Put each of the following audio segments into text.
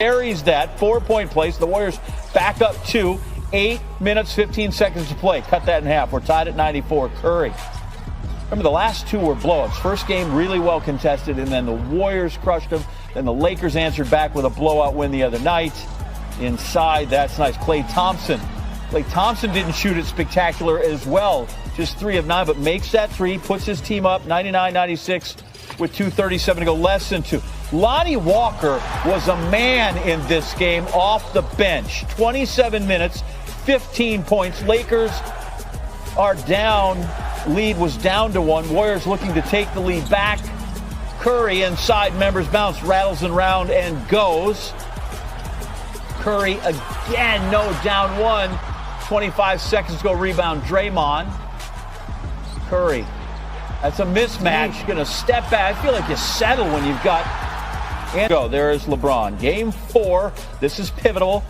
Carries that 4-point place. The Warriors back up 2. 8 minutes, 15 seconds to play. Cut that in half. We're tied at 94. Curry. Remember, the last two were blowouts. First game really well contested, and then the Warriors crushed them. Then the Lakers answered back with a blowout win the other night. Inside, that's nice. Klay Thompson. Klay Thompson didn't shoot it spectacular as well. Just 3 of 9, but makes that 3, puts his team up 99-96 with 2:37 to go, less than 2. Lonnie Walker was a man in this game off the bench. 27 minutes, 15 points. Lakers are down. Lead was down to 1. Warriors looking to take the lead back. Curry inside, members bounce, rattles and round and goes. Curry again, no, down 1. 25 seconds to go, rebound, Draymond. Curry, that's a mismatch. Gonna step back. I feel like you settle when you've got. And go. There is LeBron. Game 4. This is pivotal.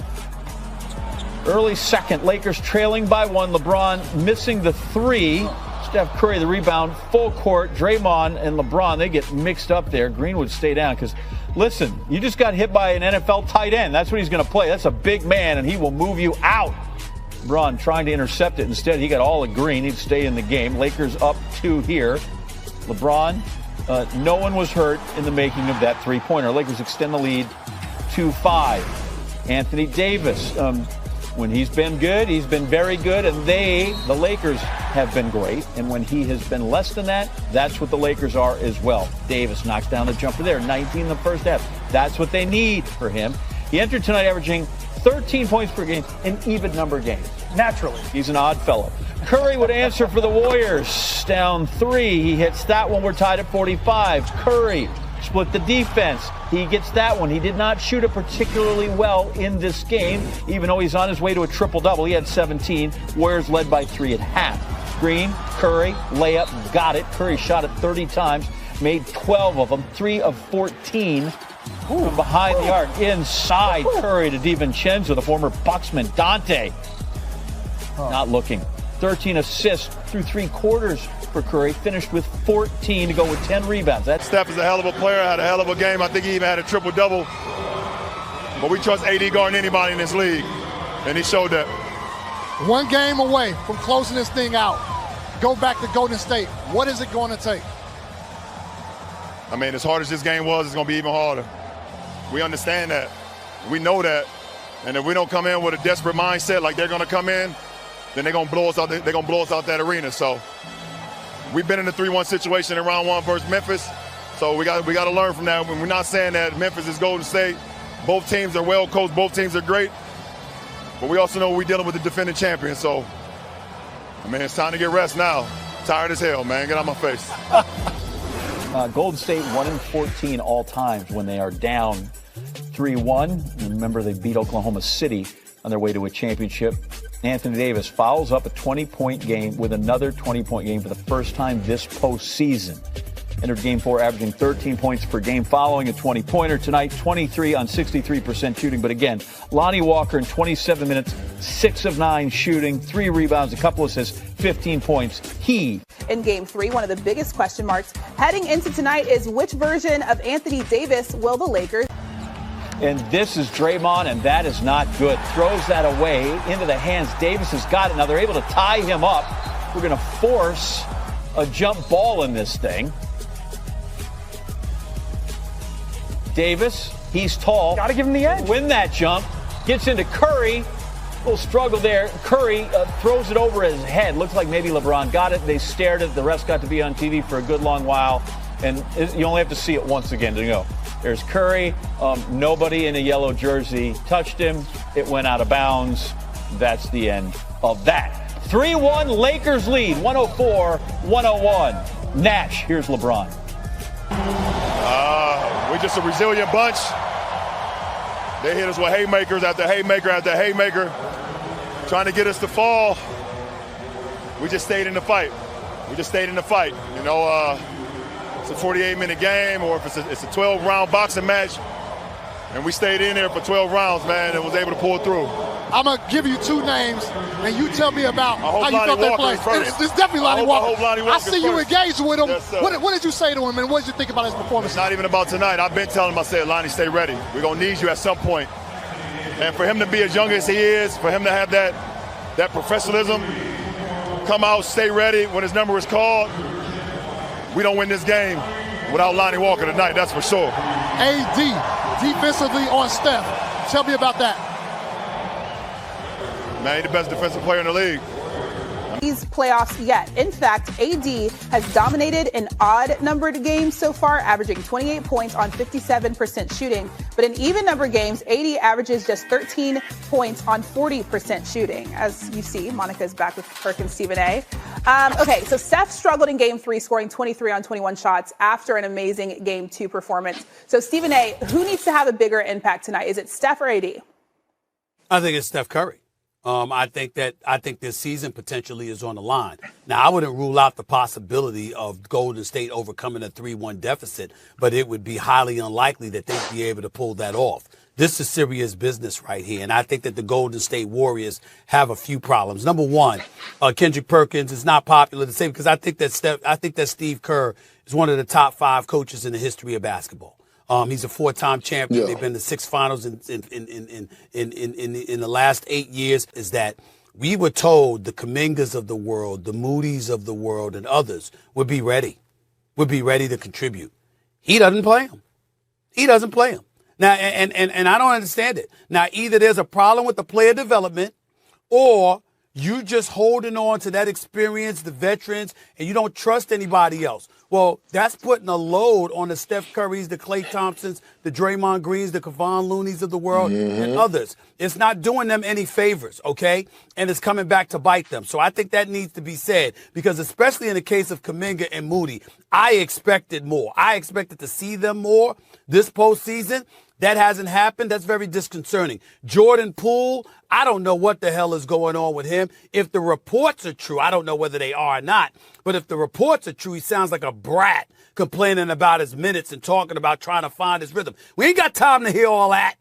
Early second. Lakers trailing by 1. LeBron missing the 3. Steph Curry the rebound. Full court. Draymond and LeBron, they get mixed up there. Green would stay down because, listen, you just got hit by an NFL tight end. That's what he's going to play. That's a big man, and he will move you out. LeBron trying to intercept it. Instead, he got all of Green. He'd stay in the game. Lakers up 2 here. LeBron. No one was hurt in the making of that three-pointer. Lakers extend the lead to 5. Anthony Davis, when he's been good, he's been very good, and the Lakers, have been great. And when he has been less than that, that's what the Lakers are as well. Davis knocks down the jumper there, 19 in the first half. That's what they need for him. He entered tonight averaging 13 points per game in even number games. Naturally. He's an odd fellow. Curry would answer for the Warriors. Down 3. He hits that one. We're tied at 45. Curry split the defense. He gets that one. He did not shoot it particularly well in this game, even though he's on his way to a triple-double. He had 17. Warriors led by 3 at half. Green, Curry, layup, got it. Curry shot it 30 times, made 12 of them, 3 of 14. From behind the arc, inside Curry to DiVincenzo, the former Bucksman. Dante, not looking. 13 assists through 3 quarters for Curry, finished with 14 to go with 10 rebounds. Steph is a hell of a player, had a hell of a game. I think he even had a triple-double. But we trust AD guarding anybody in this league, and he showed that. 1 game away from closing this thing out. Go back to Golden State. What is it going to take? I mean, as hard as this game was, it's going to be even harder. We understand that. We know that. And if we don't come in with a desperate mindset like they're going to come in, then they're going to blow us out. They're going to blow us out that arena. So we've been in a 3-1 situation in round 1 versus Memphis. So we got to learn from that. We're not saying that Memphis is Golden State. Both teams are well coached. Both teams are great. But we also know we're dealing with the defending champion. So, I mean, it's time to get rest now. Tired as hell, man. Get out my face. Golden State 1-14 all times when they are down 3-1. Remember, they beat Oklahoma City on their way to a championship. Anthony Davis fouls up a 20-point game with another 20-point game for the first time this postseason. Entered Game 4 averaging 13 points per game following a 20-pointer. Tonight, 23 on 63% shooting. But again, Lonnie Walker in 27 minutes, 6 of 9 shooting, 3 rebounds, a couple assists, 15 points. In Game 3, one of the biggest question marks heading into tonight is which version of Anthony Davis will the Lakers? And this is Draymond, and that is not good. Throws that away into the hands. Davis has got it. Now they're able to tie him up. We're going to force a jump ball in this thing. Davis, he's tall. Got to give him the edge. Win that jump. Gets into Curry. Little struggle there. Curry throws it over his head. Looks like maybe LeBron got it. They stared at it. The rest got to be on TV for a good long while. And you only have to see it once again to go. There's Curry. Nobody in a yellow jersey touched him. It went out of bounds. That's the end of that. 3-1 Lakers lead, 104-101. Nash, here's LeBron. We're just a resilient bunch. They hit us with haymakers after haymaker after haymaker, trying to get us to fall. We just stayed in the fight. You know, it's a 48-minute game, or if it's a 12-round boxing match, And we stayed in there for 12 rounds, man, and was able to pull through. I'm going to give you 2 names, and you tell me about how you felt that play. It's definitely Lonnie Walker. I see you engaged with him. Yes, what did you say to him, and what did you think about his performance? It's not even about tonight. I've been telling him, I said, Lonnie, stay ready. We're going to need you at some point. And for him to be as young as he is, for him to have that professionalism, come out, stay ready when his number is called, we don't win this game without Lonnie Walker tonight, that's for sure. AD, defensively on Steph. Tell me about that. Man, he's the best defensive player in the league. These playoffs yet. In fact, AD has dominated in odd-numbered games so far, averaging 28 points on 57% shooting. But in even-numbered games, AD averages just 13 points on 40% shooting. As you see, Monica's back with Perkins Stephen A. Okay, so Steph struggled in Game 3, scoring 23 on 21 shots after an amazing Game 2 performance. So, Stephen A., who needs to have a bigger impact tonight? Is it Steph or AD? I think it's Steph Curry. I think this season potentially is on the line. Now, I wouldn't rule out the possibility of Golden State overcoming a 3-1 deficit, but it would be highly unlikely that they'd be able to pull that off. This is serious business right here, and I think that the Golden State Warriors have a few problems. Number one, Kendrick Perkins is not popular to say because I think that Steve Kerr is one of the top 5 coaches in the history of basketball. He's a 4-time champion. Yeah. They've been to 6 finals in the last 8 years. Is that we were told the Kumingas of the world, the Moody's of the world, and others would be ready to contribute. He doesn't play them. He doesn't play them. Now, and I don't understand it. Now, either there's a problem with the player development or you just holding on to that experience, the veterans, and you don't trust anybody else. Well, that's putting a load on the Steph Currys, the Klay Thompsons, the Draymond Greens, the Kevon Looneys of the world, and others. It's not doing them any favors, okay? And it's coming back to bite them. So I think that needs to be said because especially in the case of Kuminga and Moody, I expected more. I expected to see them more this postseason. That hasn't happened. That's very disconcerting. Jordan Poole, I don't know what the hell is going on with him. If the reports are true, I don't know whether they are or not, but if the reports are true, he sounds like a brat complaining about his minutes and talking about trying to find his rhythm. We ain't got time to hear all that.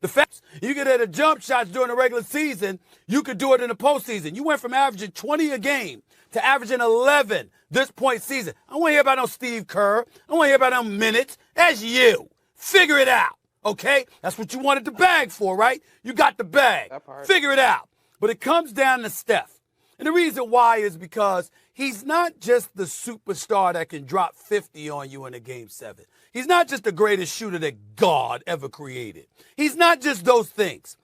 The fact you could hit a jump shots during the regular season, you could do it in the postseason. You went from averaging 20 a game to averaging 11 this point season. I don't want to hear about no Steve Kerr. I don't want to hear about no minutes. That's you. Figure it out. Okay? That's what you wanted the bag for, right? You got the bag. Figure it out. But it comes down to Steph. And the reason why is because he's not just the superstar that can drop 50 on you in a Game 7. He's not just the greatest shooter that God ever created. He's not just those things.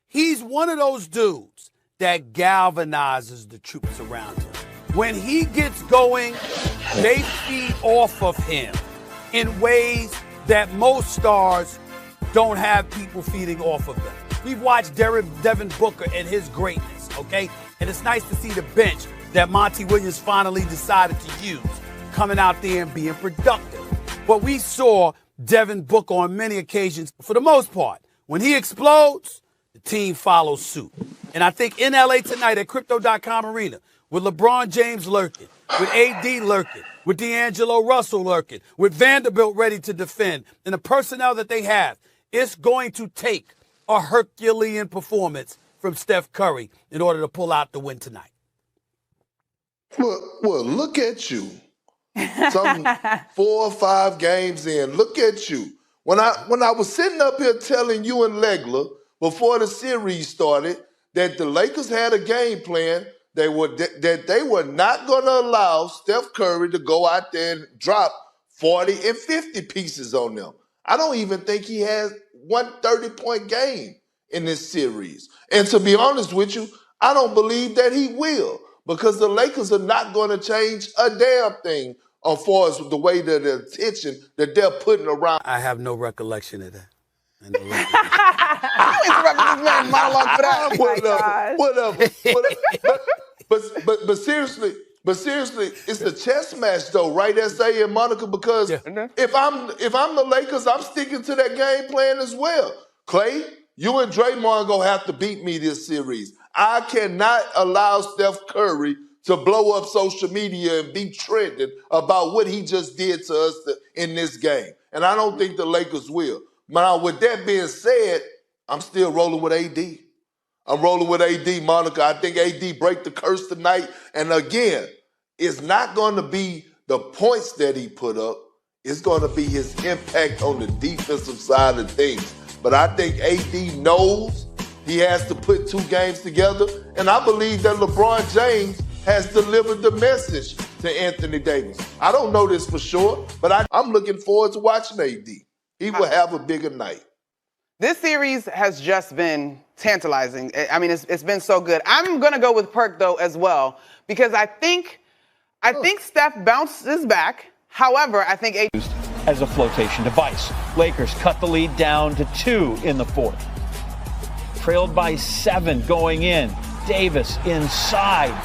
He's one of those dudes that galvanizes the troops around him. When he gets going, they feed off of him in ways that most stars don't have people feeding off of them. We've watched Devin Booker and his greatness, okay? And it's nice to see the bench that Monty Williams finally decided to use coming out there and being productive. But we saw Devin Booker on many occasions, for the most part, when he explodes, the team follows suit. And I think in LA tonight at Crypto.com Arena, with LeBron James lurking, with AD lurking, with D'Angelo Russell lurking, with Vanderbilt ready to defend, and the personnel that they have, it's going to take a Herculean performance from Steph Curry in order to pull out the win tonight. Well, look at you. Some 4 or 5 games in, look at you. When I was sitting up here telling you and Legler before the series started that the Lakers had a game plan, that they were not going to allow Steph Curry to go out there and drop 40 and 50 pieces on them. I don't even think he has one 30-point game in this series. And to be honest with you, I don't believe that he will because the Lakers are not going to change a damn thing as far as the way that the attention that they're putting around. I have no recollection of that. I interrupted this man's monologue for that. Whatever. But seriously, it's the chess match though, right, S.A. and Monica? Because if I'm the Lakers, I'm sticking to that game plan as well. Klay, you and Draymond gonna have to beat me this series. I cannot allow Steph Curry to blow up social media and be trending about what he just did to us in this game. And I don't think the Lakers will. Now, with that being said, I'm still rolling with AD. I'm rolling with AD, Monica. I think AD break the curse tonight. And again, it's not going to be the points that he put up. It's going to be his impact on the defensive side of things. But I think AD knows he has to put 2 games together. And I believe that LeBron James has delivered the message to Anthony Davis. I don't know this for sure, but I'm looking forward to watching AD. He will have a bigger night. This series has just been tantalizing. I mean, it's been so good. I'm going to go with Perk, though, as well, because I think Steph bounces back. However, I think AD as a flotation device. Lakers cut the lead down to 2 in the 4th. Trailed by 7 going in. Davis inside.